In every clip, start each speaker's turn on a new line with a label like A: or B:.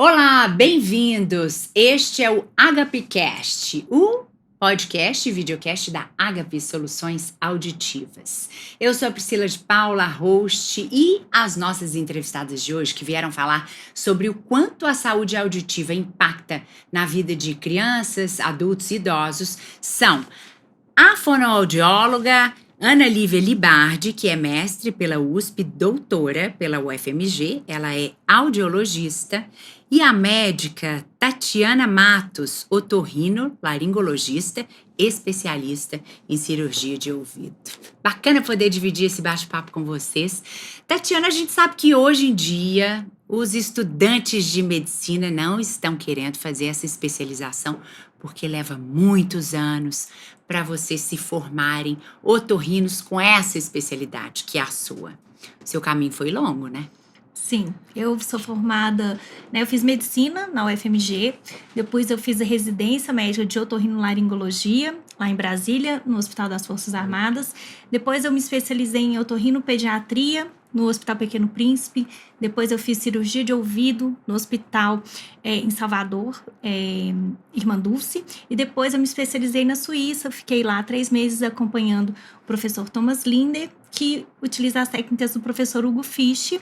A: Olá, bem-vindos! Este é o HPcast, o podcast e videocast da HP Soluções Auditivas. Eu sou a Priscila de Paula, host, e as nossas entrevistadas de hoje que vieram falar sobre o quanto a saúde auditiva impacta na vida de crianças, adultos e idosos são a fonoaudióloga Ana Lívia Libardi, que é mestre pela USP, doutora pela UFMG, ela é audiologista, e a médica Tatiana Matos, otorrinolaringologista, especialista em cirurgia de ouvido. Bacana poder dividir esse bate-papo com vocês. Tatiana, a gente sabe que hoje em dia os estudantes de medicina não estão querendo fazer essa especialização porque leva muitos anos para vocês se formarem otorrinos com essa especialidade, que é a sua. Seu caminho foi longo, né?
B: Sim, eu sou formada, eu fiz medicina na UFMG, depois eu fiz a residência médica de otorrinolaringologia, lá em Brasília, no Hospital das Forças Armadas. Depois eu me especializei em otorrinopediatria, no Hospital Pequeno Príncipe. Depois eu fiz cirurgia de ouvido no hospital em Salvador, Irmã Dulce. E depois eu me especializei na Suíça, fiquei lá 3 meses acompanhando o professor Thomas Linder, que utiliza as técnicas do professor Hugo Fisch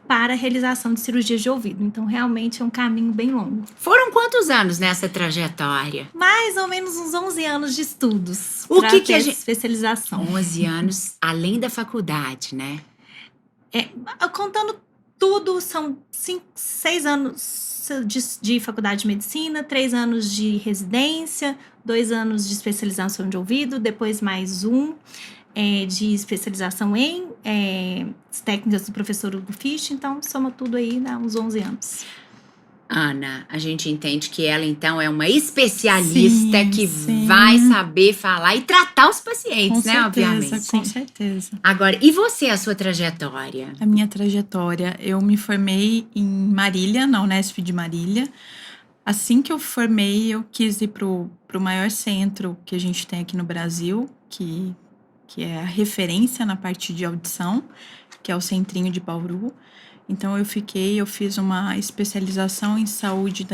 B: para a realização de cirurgias de ouvido. Então, realmente é um caminho bem longo.
A: Foram quantos anos nessa trajetória?
B: Mais ou menos uns 11 anos de estudos.
A: O que a gente...
B: especialização.
A: 11 anos além da faculdade, né?
B: Contando tudo, são 6 anos de faculdade de medicina, 3 anos de residência, 2 anos de especialização de ouvido, depois mais um de especialização em técnicas do professor Hugo Fisch. Então, soma tudo aí, dá uns 11 anos.
A: Ana, a gente entende que ela, então, é uma especialista que vai saber falar e tratar os pacientes, né, obviamente.
C: Com certeza.
A: Agora, e você, a sua trajetória?
C: A minha trajetória, eu me formei em Marília, na Unesp de Marília. Assim que eu formei, eu quis ir pro maior centro que a gente tem aqui no Brasil, que é a referência na parte de audição, que é o Centrinho de Bauru. Então, eu fiz uma especialização em saúde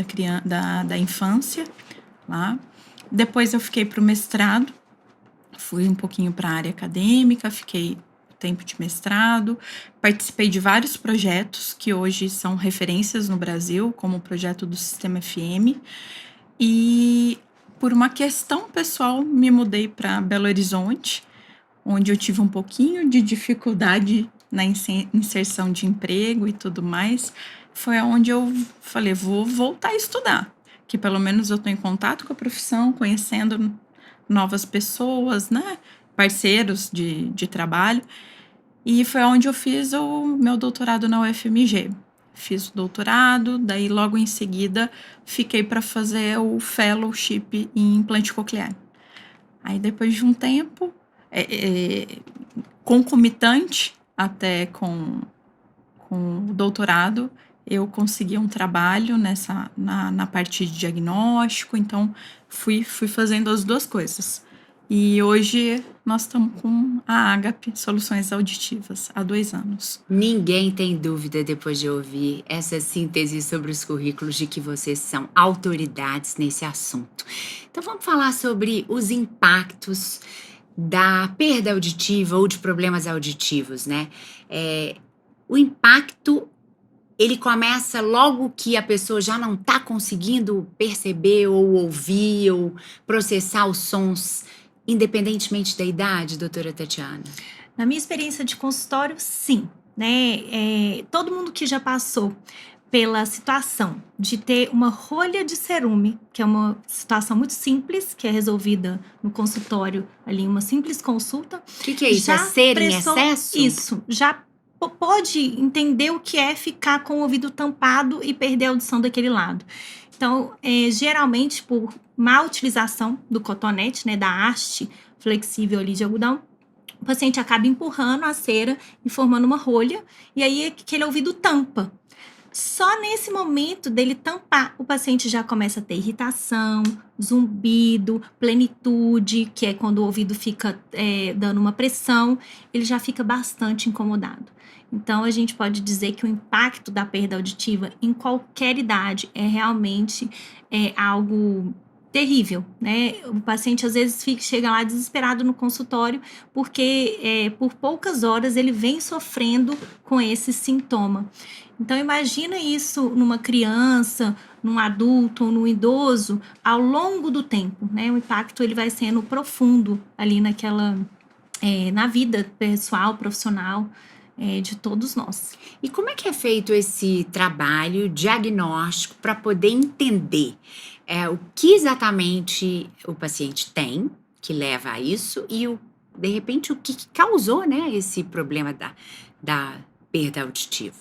C: da infância lá. Depois, eu fiquei para o mestrado, fui um pouquinho para a área acadêmica, fiquei tempo de mestrado, participei de vários projetos que hoje são referências no Brasil, como o projeto do Sistema FM. E, por uma questão pessoal, me mudei para Belo Horizonte, onde eu tive um pouquinho de dificuldade na inserção de emprego e tudo mais. Foi onde eu falei, vou voltar a estudar, que pelo menos eu estou em contato com a profissão, conhecendo novas pessoas, né, parceiros de trabalho. E foi onde eu fiz o meu doutorado na UFMG. Fiz o doutorado, daí logo em seguida fiquei para fazer o fellowship em implante coclear. Aí depois de um tempo, concomitante até com o doutorado, eu consegui um trabalho na parte de diagnóstico, então fui fazendo as duas coisas. E hoje nós estamos com a HP Soluções Auditivas, há 2 anos.
A: Ninguém tem dúvida, depois de ouvir essa síntese sobre os currículos, de que vocês são autoridades nesse assunto. Então vamos falar sobre os impactos da perda auditiva ou de problemas auditivos, né? O impacto, ele começa logo que a pessoa já não está conseguindo perceber ou ouvir ou processar os sons, independentemente da idade, doutora Tatiana?
B: Na minha experiência de consultório, sim, né? Todo mundo que já passou pela situação de ter uma rolha de cerume, que é uma situação muito simples, que é resolvida no consultório, ali em uma simples consulta.
A: O que é isso? É cera em excesso?
B: Isso, já pode entender o que é ficar com o ouvido tampado e perder a audição daquele lado. Então, geralmente, por má utilização do cotonete, né, da haste flexível ali de algodão, o paciente acaba empurrando a cera e formando uma rolha, e aí aquele ouvido tampa. Só nesse momento dele tampar, o paciente já começa a ter irritação, zumbido, plenitude, que é quando o ouvido fica dando uma pressão, ele já fica bastante incomodado. Então, a gente pode dizer que o impacto da perda auditiva em qualquer idade é realmente algo terrível, né? O paciente às vezes chega lá desesperado no consultório porque por poucas horas ele vem sofrendo com esse sintoma. Então imagina isso numa criança, num adulto ou num idoso ao longo do tempo, né? O impacto ele vai sendo profundo ali na vida pessoal, profissional de todos nós.
A: E como é que é feito esse trabalho diagnóstico para poder entender o que exatamente o paciente tem que leva a isso e, de repente, o que causou, né, esse problema da perda auditiva?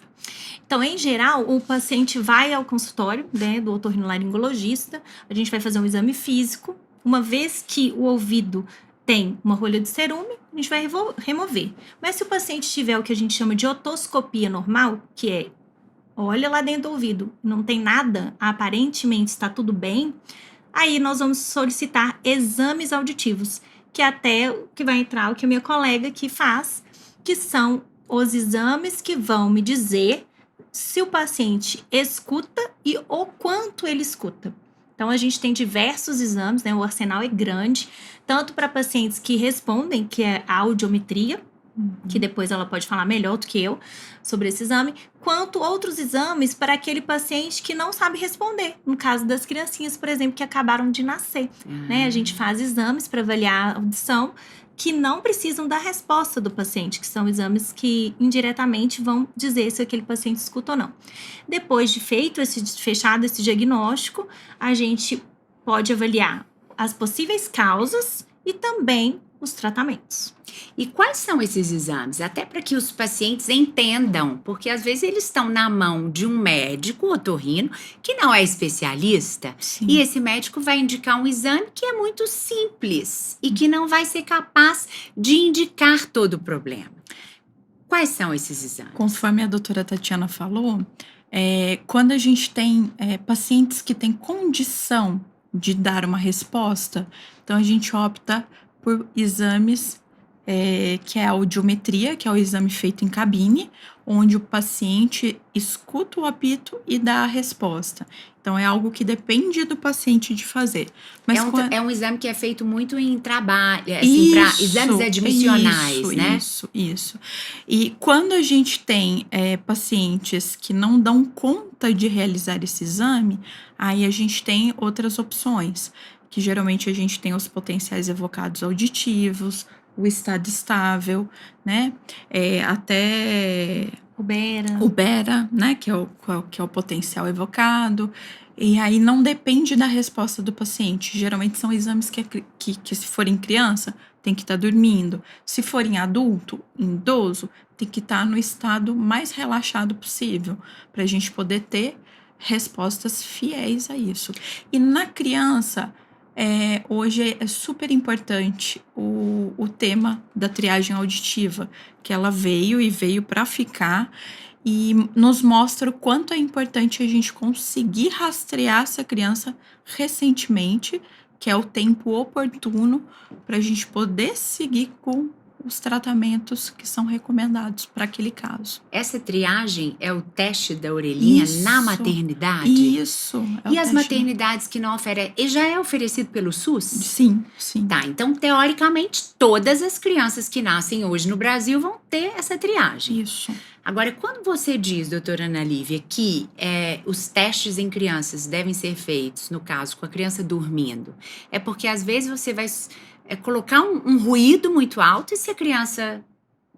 B: Então, em geral, o paciente vai ao consultório, né, do otorrinolaringologista, a gente vai fazer um exame físico. Uma vez que o ouvido tem uma rolha de cerume, a gente vai remover. Mas se o paciente tiver o que a gente chama de otoscopia normal, que é olha lá dentro do ouvido, não tem nada, aparentemente está tudo bem, aí nós vamos solicitar exames auditivos, que é até o que vai entrar o que a minha colega aqui faz, que são os exames que vão me dizer se o paciente escuta e o quanto ele escuta. Então, a gente tem diversos exames, né? O arsenal é grande, tanto para pacientes que respondem, que é a audiometria, que depois ela pode falar melhor do que eu sobre esse exame, quanto outros exames para aquele paciente que não sabe responder. No caso das criancinhas, por exemplo, que acabaram de nascer, né? A gente faz exames para avaliar a audição que não precisam da resposta do paciente, que são exames que indiretamente vão dizer se aquele paciente escuta ou não. Depois de fechado esse diagnóstico, a gente pode avaliar as possíveis causas e também os tratamentos.
A: E quais são esses exames? Até para que os pacientes entendam, porque às vezes eles estão na mão de um médico otorrino que não é especialista.
C: Sim.
A: E esse médico vai indicar um exame que é muito simples e que não vai ser capaz de indicar todo o problema. Quais são esses exames?
C: Conforme a doutora Tatiana falou, quando a gente tem pacientes que têm condição de dar uma resposta, então a gente opta por exames que é a audiometria, que é o exame feito em cabine, onde o paciente escuta o apito e dá a resposta. Então, é algo que depende do paciente de fazer. Mas
A: é um exame que é feito muito em trabalho, assim, para exames admissionais, né?
C: Isso. E quando a gente tem pacientes que não dão conta de realizar esse exame, aí a gente tem outras opções, que geralmente a gente tem os potenciais evocados auditivos, o estado estável, né? Até
B: o
C: BERA, né? Que é o potencial evocado. E aí não depende da resposta do paciente. Geralmente são exames que se for em criança, tem que estar dormindo. Se for em adulto, em idoso, tem que estar no estado mais relaxado possível, para a gente poder ter respostas fiéis a isso. E na criança, hoje é super importante o tema da triagem auditiva, que ela veio para ficar e nos mostra o quanto é importante a gente conseguir rastrear essa criança recentemente, que é o tempo oportuno para a gente poder seguir com os tratamentos que são recomendados para aquele caso.
A: Essa triagem é o teste da orelhinha na maternidade?
C: Isso.
A: E as maternidades que não oferecem? E já é oferecido pelo SUS?
C: Sim.
A: Tá, então, teoricamente, todas as crianças que nascem hoje no Brasil vão ter essa triagem.
C: Isso.
A: Agora, quando você diz, doutora Ana Lívia, que os testes em crianças devem ser feitos, no caso, com a criança dormindo, é porque às vezes você vai colocar um ruído muito alto e se a criança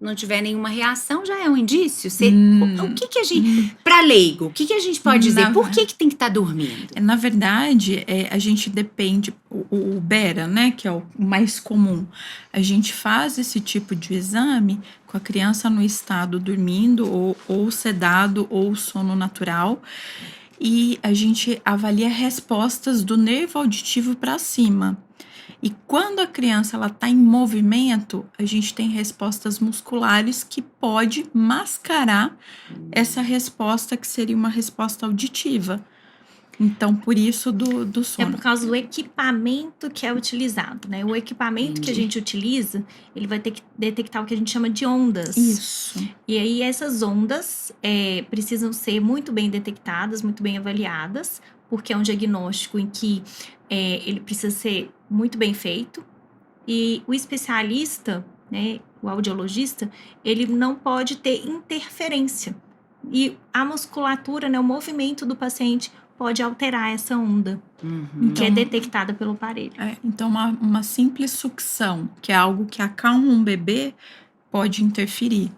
A: não tiver nenhuma reação, já é um indício? O que a gente, para leigo, o que a gente pode dizer? Por que tem que estar dormindo?
C: Na verdade, a gente depende, o BERA, né, que é o mais comum, a gente faz esse tipo de exame com a criança no estado dormindo ou sedado ou sono natural, e a gente avalia respostas do nervo auditivo para cima. E quando a criança ela está em movimento, a gente tem respostas musculares que pode mascarar essa resposta que seria uma resposta auditiva. Então, por isso do
B: É
C: sono.
B: por causa do equipamento que é utilizado, né? O equipamento que a gente utiliza, ele vai ter que detectar o que a gente chama de ondas.
C: Isso.
B: E aí, essas ondas precisam ser muito bem detectadas, muito bem avaliadas, porque é um diagnóstico em que ele precisa ser muito bem feito. E o especialista, né, o audiologista, ele não pode ter interferência. E a musculatura, né, o movimento do paciente pode alterar essa onda, que é detectada pelo aparelho.
C: Então, uma simples sucção, que é algo que acalma um bebê, pode interferir.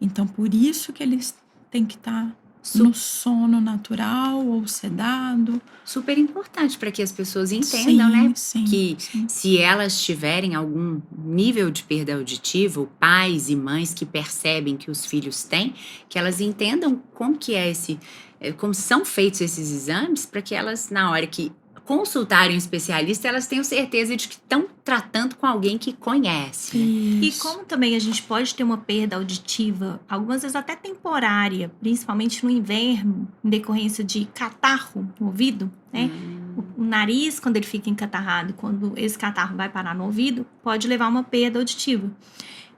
C: Então, por isso que eles têm que estar no sono natural ou sedado.
A: Super importante para que as pessoas entendam, né? Que se elas tiverem algum nível de perda auditiva, pais e mães que percebem que os filhos têm, que elas entendam como que é como são feitos esses exames, para que elas, na hora que consultarem um especialista, elas tenham certeza de que estão tratando com alguém que conhece. Né?
B: E como também a gente pode ter uma perda auditiva, algumas vezes até temporária, principalmente no inverno, em decorrência de catarro no ouvido, né? O nariz, quando ele fica encatarrado, quando esse catarro vai parar no ouvido, pode levar a uma perda auditiva.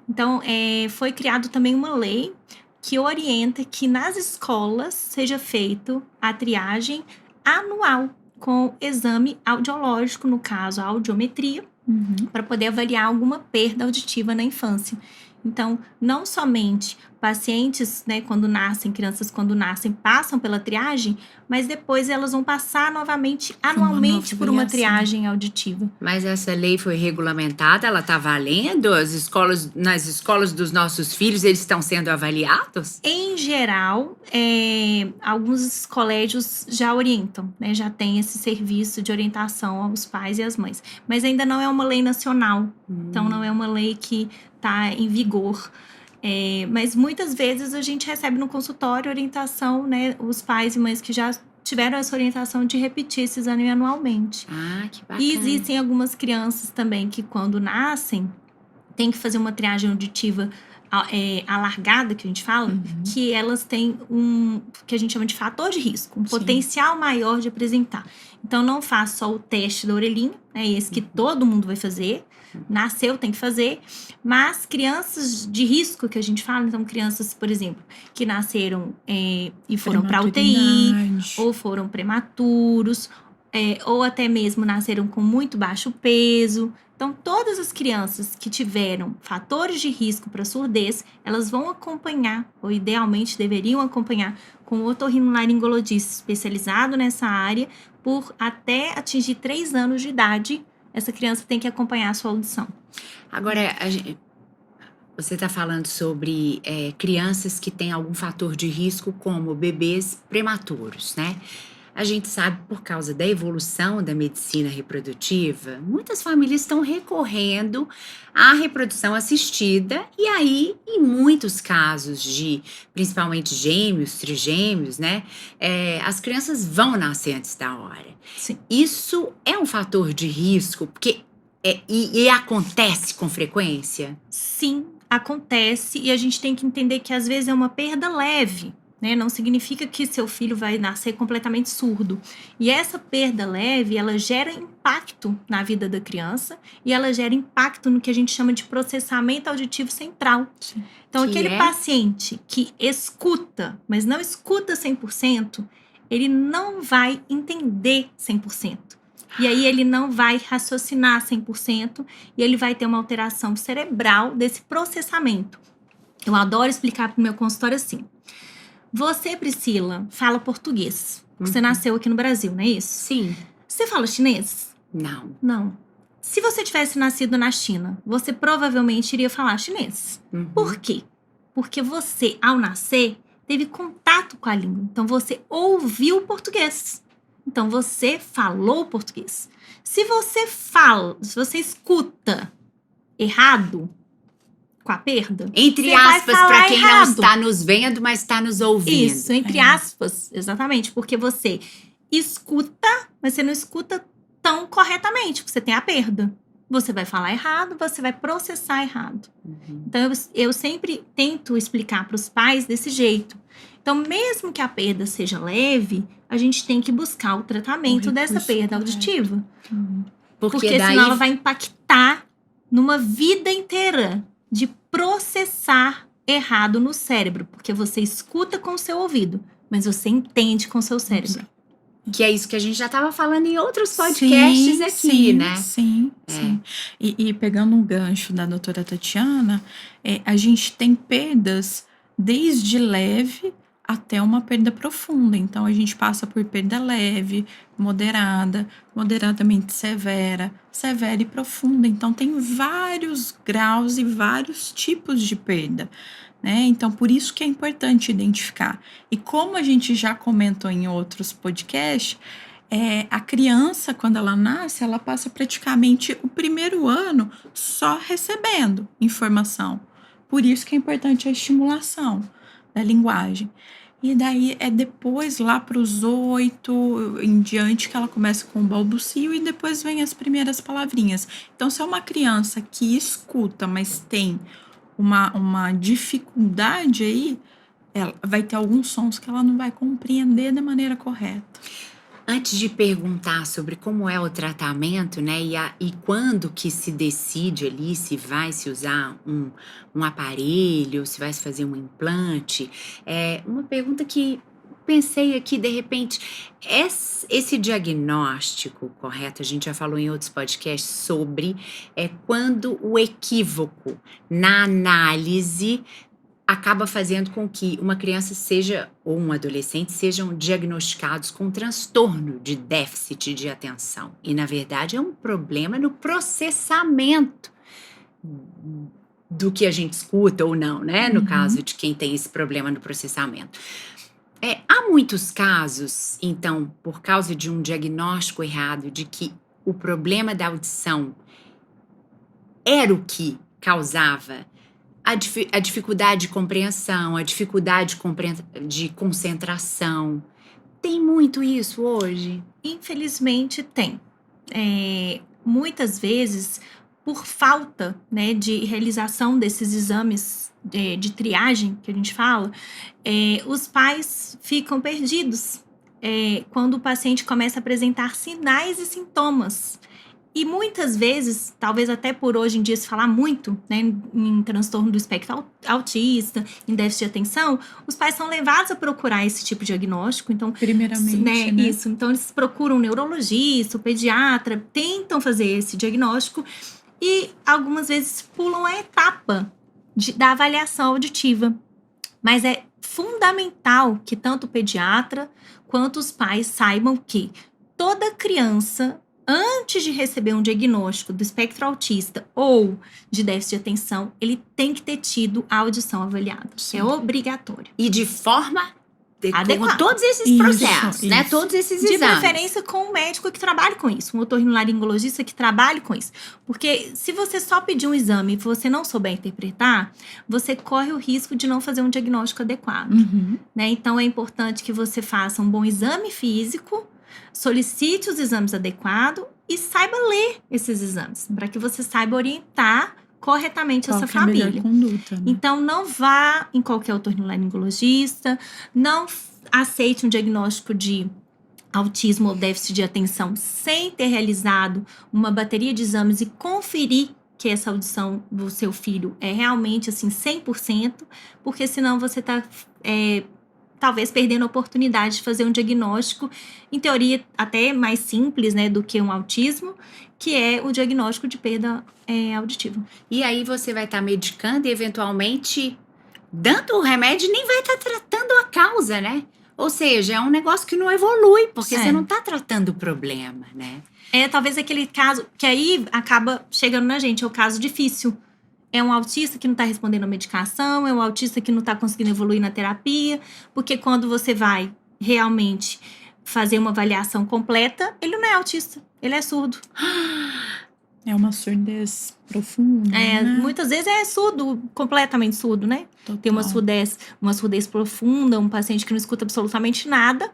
B: Então, foi criado também uma lei que orienta que nas escolas seja feito a triagem anual com exame audiológico, no caso a audiometria, para poder avaliar alguma perda auditiva na infância. Então, não somente pacientes, né, crianças quando nascem, passam pela triagem, mas depois elas vão passar novamente, anualmente, por uma triagem auditiva.
A: Mas essa lei foi regulamentada, ela está valendo? Nas escolas dos nossos filhos, eles estão sendo avaliados?
B: Em geral, alguns colégios já orientam, né, já tem esse serviço de orientação aos pais e às mães. Mas ainda não é uma lei nacional, então não é uma lei que está em vigor. Mas muitas vezes a gente recebe no consultório orientação, né, os pais e mães que já tiveram essa orientação de repetir esse exame anualmente.
A: Ah, que bacana.
B: E existem algumas crianças também que quando nascem tem que fazer uma triagem auditiva alargada, que a gente fala, que elas têm que a gente chama de fator de risco, um potencial maior de apresentar. Então não faz só o teste da orelhinha, né, esse que todo mundo vai fazer, nasceu, tem que fazer, mas crianças de risco que a gente fala, então crianças, por exemplo, que nasceram e foram para UTI, ou foram prematuros, ou até mesmo nasceram com muito baixo peso. Então, todas as crianças que tiveram fatores de risco para surdez, elas vão acompanhar, ou idealmente deveriam acompanhar, com o otorrinolaringologista especializado nessa área, por até atingir 3 anos de idade. Essa criança tem que acompanhar a sua audição.
A: Agora, você está falando sobre crianças que têm algum fator de risco, como bebês prematuros, né? A gente sabe, por causa da evolução da medicina reprodutiva, muitas famílias estão recorrendo à reprodução assistida e aí, em muitos casos de, principalmente gêmeos, trigêmeos, né? As crianças vão nascer antes da hora.
B: Sim.
A: Isso é um fator de risco, porque e acontece com frequência?
B: Sim, acontece e a gente tem que entender que às vezes é uma perda leve. Né? Não significa que seu filho vai nascer completamente surdo. E essa perda leve, ela gera impacto na vida da criança e ela gera impacto no que a gente chama de processamento auditivo central. Sim. Então, aquele paciente que escuta, mas não escuta 100%, ele não vai entender 100%. E aí ele não vai raciocinar 100% e ele vai ter uma alteração cerebral desse processamento. Eu adoro explicar para o meu consultório assim. Você, Priscila, fala português. Você nasceu aqui no Brasil, não é isso?
A: Sim.
B: Você fala chinês?
A: Não.
B: Não. Se você tivesse nascido na China, você provavelmente iria falar chinês. Por quê? Porque você, ao nascer, teve contato com a língua. Então, você ouviu português. Então, você falou português. Se você escuta errado, com a perda.
A: Entre aspas, para quem não está nos vendo, mas está nos ouvindo.
B: Isso, entre aspas, exatamente. Porque você escuta, mas você não escuta tão corretamente, porque você tem a perda. você vai falar errado, você vai processar errado.
A: Uhum.
B: Então, eu sempre tento explicar para os pais desse jeito. Então, mesmo que a perda seja leve, a gente tem que buscar o tratamento dessa
C: recurso
B: perda
C: correto.
B: auditiva.
A: Porque
B: Porque
A: daí
B: senão ela vai impactar numa vida inteira de processar errado no cérebro. Porque você escuta com o seu ouvido, mas você entende com o seu cérebro.
A: que é isso que a gente já estava falando em outros podcasts aqui,
C: sim,
A: né?
C: Sim. E pegando um gancho da doutora Tatiana, a gente tem perdas desde leve até uma perda profunda. Então, a gente passa por perda leve, moderada, moderadamente severa, severa e profunda. Então, tem vários graus e vários tipos de perda, né? Então, por isso que é importante identificar. E como a gente já comentou em outros podcasts, a criança, quando ela nasce, ela passa praticamente o primeiro ano só recebendo informação. Por isso que é importante a estimulação da linguagem. E daí é depois, lá para os 8 em diante, que ela começa com o balbucio e depois vem as primeiras palavrinhas. Então, se é uma criança que escuta, mas tem uma dificuldade aí, ela vai ter alguns sons que ela não vai compreender da maneira correta.
A: Antes de perguntar sobre como é o tratamento, né, e quando que se decide ali se vai se usar um aparelho, se vai se fazer um implante, uma pergunta que pensei aqui, de repente, esse diagnóstico, correto? A gente já falou em outros podcasts sobre quando o equívoco na análise acaba fazendo com que uma criança ou um adolescente sejam diagnosticados com transtorno de déficit de atenção. E, na verdade, é um problema no processamento do que a gente escuta ou não, né? No caso de quem tem esse problema no processamento. Há muitos casos, então, por causa de um diagnóstico errado de que o problema da audição era o que causava a dificuldade de compreensão, a dificuldade de concentração. Tem muito isso hoje?
B: Infelizmente, tem. Muitas vezes, por falta, né, de realização desses exames de triagem, que a gente fala, os pais ficam perdidos quando o paciente começa a apresentar sinais e sintomas. E muitas vezes, talvez até por hoje em dia se falar muito, né, em transtorno do espectro autista, em déficit de atenção, os pais são levados a procurar esse tipo de diagnóstico. Então,
C: primeiramente, né?
B: Isso. Então, eles procuram um neurologista, um pediatra, tentam fazer esse diagnóstico e algumas vezes pulam a etapa da avaliação auditiva. Mas é fundamental que tanto o pediatra quanto os pais saibam que toda criança, antes de receber um diagnóstico do espectro autista ou de déficit de atenção, ele tem que ter tido a audição avaliada.
C: Sim.
B: É obrigatório.
A: E de forma
B: adequada.
A: Com todos esses processos, né? Todos esses exames.
B: De preferência com um médico que trabalhe com isso, um otorrinolaringologista que trabalhe com isso. Porque se você só pedir um exame e você não souber interpretar, você corre o risco de não fazer um diagnóstico adequado. Né? Então, é importante que você faça um bom exame físico, solicite os exames adequados e saiba ler esses exames, para que você saiba orientar corretamente essa família.
C: É a melhor conduta, né?
B: Então, não vá em qualquer otorrinolaringologista, não aceite um diagnóstico de autismo ou déficit de atenção sem ter realizado uma bateria de exames e conferir que essa audição do seu filho é realmente assim 100%, porque senão você está talvez perdendo a oportunidade de fazer um diagnóstico, em teoria até mais simples, né, do que um autismo, que é o diagnóstico de perda auditiva.
A: E aí você vai estar medicando e eventualmente dando o remédio e nem vai estar tratando a causa, né? Ou seja, é um negócio que não evolui, porque você não está tratando o problema, né?
B: Talvez aquele caso que aí acaba chegando na gente, é o caso difícil. É um autista que não está respondendo a medicação, é um autista que não está conseguindo evoluir na terapia, porque quando você vai realmente fazer uma avaliação completa, ele não é autista, ele é surdo.
C: É uma surdez profunda, né?
B: Muitas vezes é surdo, completamente surdo, né?
C: Total.
B: Tem uma surdez profunda, um paciente que não escuta absolutamente nada,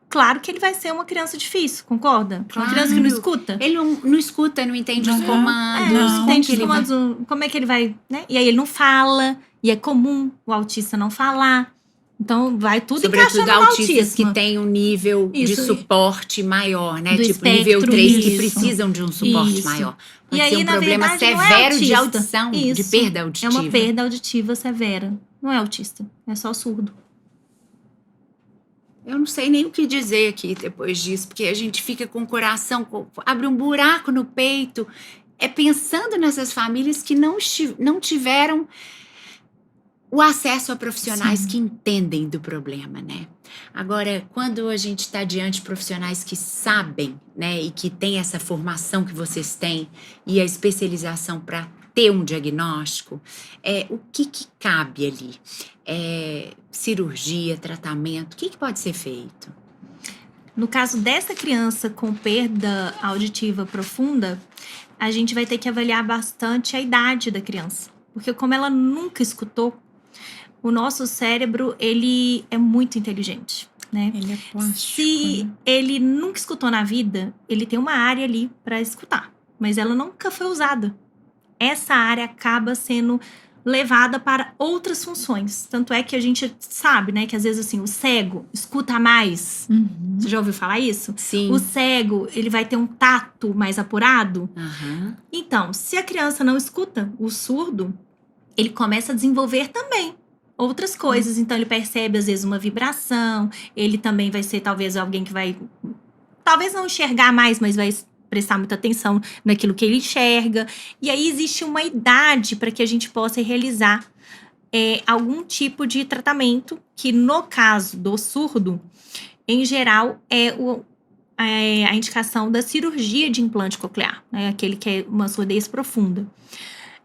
B: claro que ele vai ser uma criança difícil, concorda? Uma criança que não escuta.
A: Ele não escuta, não entende os comandos.
B: Não
A: como
B: entende
A: que
B: os
A: ele vai-
B: comandos, como é que ele vai, né? E aí ele não fala, e é comum o autista não falar. Então vai tudo
A: Sobretudo
B: encaixando no
A: autistas
B: autismo.
A: que têm um nível de
B: Isso.
A: suporte maior, né?
B: Do
A: Tipo nível
B: espectro,
A: 3, que
B: isso.
A: precisam de um suporte
B: Isso.
A: maior.
B: E
A: Pode
B: aí,
A: ser um
B: na
A: problema
B: verdade, não é
A: severo de
B: autista.
A: audição, de
B: Isso.
A: perda
B: É
A: auditiva.
B: uma perda auditiva severa. Não é autista, é só surdo.
A: Eu não sei nem o que dizer aqui depois disso, porque a gente fica com o coração, abre um buraco no peito, pensando nessas famílias que não tiveram o acesso a profissionais
C: Sim.
A: que entendem do problema, né? Agora, quando a gente está diante de profissionais que sabem, né, e que têm essa formação que vocês têm e a especialização para ter um diagnóstico, o que cabe ali? Cirurgia, tratamento, o que pode ser feito?
B: No caso dessa criança com perda auditiva profunda, a gente vai ter que avaliar bastante a idade da criança. Porque como ela nunca escutou, o nosso cérebro, ele é muito inteligente, né?
C: Ele é plástico.
B: Se
C: né?
B: ele nunca escutou na vida, ele tem uma área ali para escutar, mas ela nunca foi usada. Essa área acaba sendo levada para outras funções. Tanto é que a gente sabe, né, que às vezes assim, o cego escuta mais.
C: Uhum.
B: Você já ouviu falar isso?
A: Sim.
B: O cego, ele vai ter um tato mais apurado.
A: Aham.
B: Então, se a criança não escuta, o surdo, ele começa a desenvolver também outras coisas. Então, ele percebe, às vezes, uma vibração. Ele também vai ser, talvez, alguém que vai... Talvez não enxergar mais, mas vai prestar muita atenção naquilo que ele enxerga. E aí, existe uma idade para que a gente possa realizar algum tipo de tratamento, que no caso do surdo, em geral, a indicação da cirurgia de implante coclear, né? Aquele que é uma surdez profunda.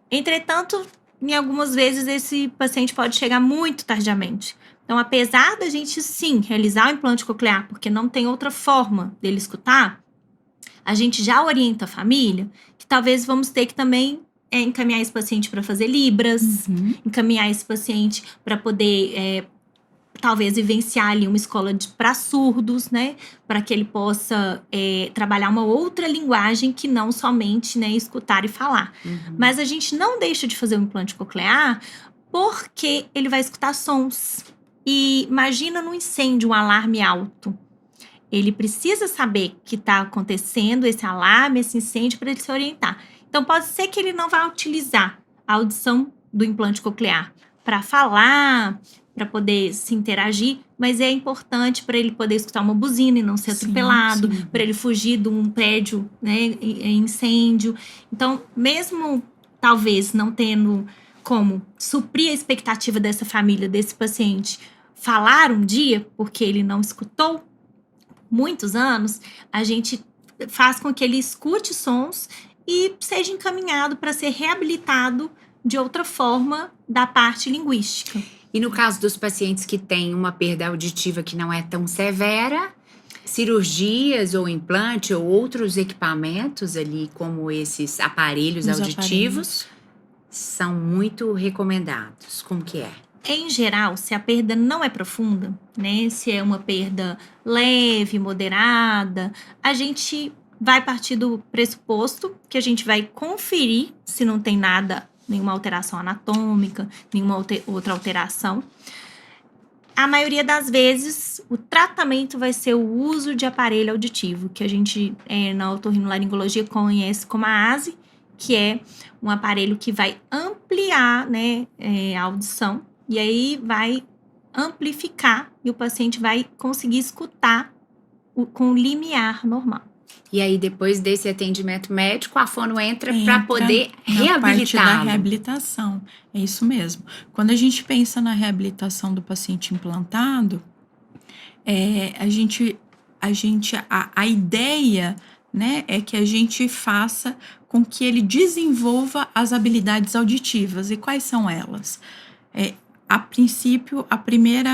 B: Entretanto, em algumas vezes esse paciente pode chegar muito tardiamente. Então, apesar da gente sim realizar o implante coclear, porque não tem outra forma dele escutar, a gente já orienta a família que talvez vamos ter que também encaminhar esse paciente para fazer libras, encaminhar esse paciente para poder talvez vivenciar ali uma escola para surdos, né? Para que ele possa trabalhar uma outra linguagem que não somente, né, escutar e falar.
A: Uhum.
B: Mas a gente não deixa de fazer o implante coclear porque ele vai escutar sons. E imagina num incêndio, um alarme alto. Ele precisa saber que está acontecendo esse alarme, esse incêndio, para ele se orientar. Então, pode ser que ele não vá utilizar a audição do implante coclear para falar, para poder se interagir, mas é importante para ele poder escutar uma buzina e não ser atropelado, para ele fugir de um prédio, né, em incêndio. Então, mesmo talvez não tendo como suprir a expectativa dessa família, desse paciente, falar um dia, porque ele não escutou muitos anos, a gente faz com que ele escute sons e seja encaminhado para ser reabilitado de outra forma da parte linguística.
A: E no caso dos pacientes que têm uma perda auditiva que não é tão severa, cirurgias ou implante ou outros equipamentos ali, como esses aparelhos auditivos, são muito recomendados. Como que é?
B: Em geral, se a perda não é profunda, né, se é uma perda leve, moderada, a gente vai partir do pressuposto que a gente vai conferir se não tem nada, nenhuma alteração anatômica, nenhuma outra alteração. A maioria das vezes, o tratamento vai ser o uso de aparelho auditivo, que a gente, na otorrinolaringologia, conhece como a ASE, que é um aparelho que vai ampliar, né, a audição, e aí vai amplificar e o paciente vai conseguir escutar com o limiar normal.
A: E aí, depois desse atendimento médico, a fono entra para poder reabilitar.
C: Parte da reabilitação. É isso mesmo. Quando a gente pensa na reabilitação do paciente implantado, a ideia, né, é que a gente faça com que ele desenvolva as habilidades auditivas. E quais são elas? A princípio, a primeira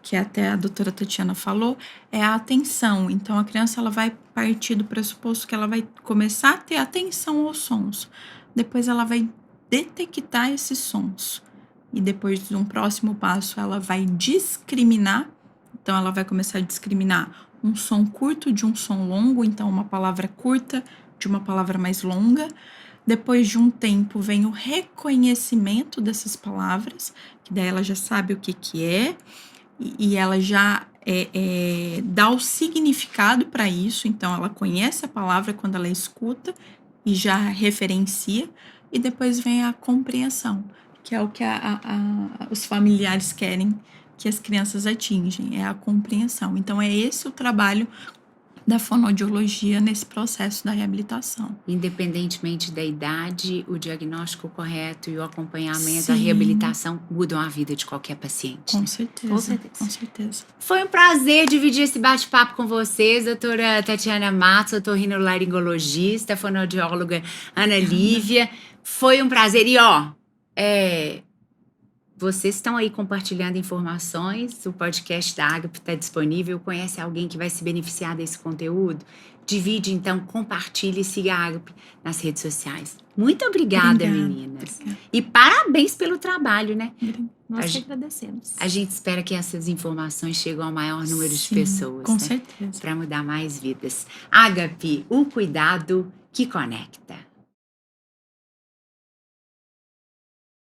C: que até a doutora Tatiana falou, é a atenção. Então, a criança ela vai partir do pressuposto que ela vai começar a ter atenção aos sons. Depois, ela vai detectar esses sons. E depois de um próximo passo, ela vai discriminar Então, ela vai começar a discriminar um som curto de um som longo, então uma palavra curta de uma palavra mais longa. Depois de um tempo, vem o reconhecimento dessas palavras, que daí ela já sabe o que é, e ela já dá o significado para isso. Então, ela conhece a palavra quando ela escuta e já referencia. E depois vem a compreensão, que é o que os familiares querem que as crianças atingem, é a compreensão. Então, é esse o trabalho da fonoaudiologia nesse processo da reabilitação.
A: Independentemente da idade, o diagnóstico correto e o acompanhamento,
C: Sim.
A: a reabilitação mudam a vida de qualquer paciente.
C: Com certeza.
B: Com certeza.
C: Com certeza.
A: Foi um prazer dividir esse bate-papo com vocês, doutora Tatiana Matos, otorrinolaringologista, fonoaudióloga Ana Lívia. Foi um prazer. E vocês estão aí compartilhando informações, o podcast da Agape está disponível. Conhece alguém que vai se beneficiar desse conteúdo? Divide, então, compartilhe e siga a Agape nas redes sociais. Muito obrigada, meninas.
C: Obrigada.
A: E parabéns pelo trabalho, né?
B: Nós que agradecemos.
A: A gente espera que essas informações cheguem ao maior número de
C: Sim,
A: pessoas,
C: com
A: né?
C: certeza.
A: Para mudar mais vidas. Agape, o cuidado que conecta.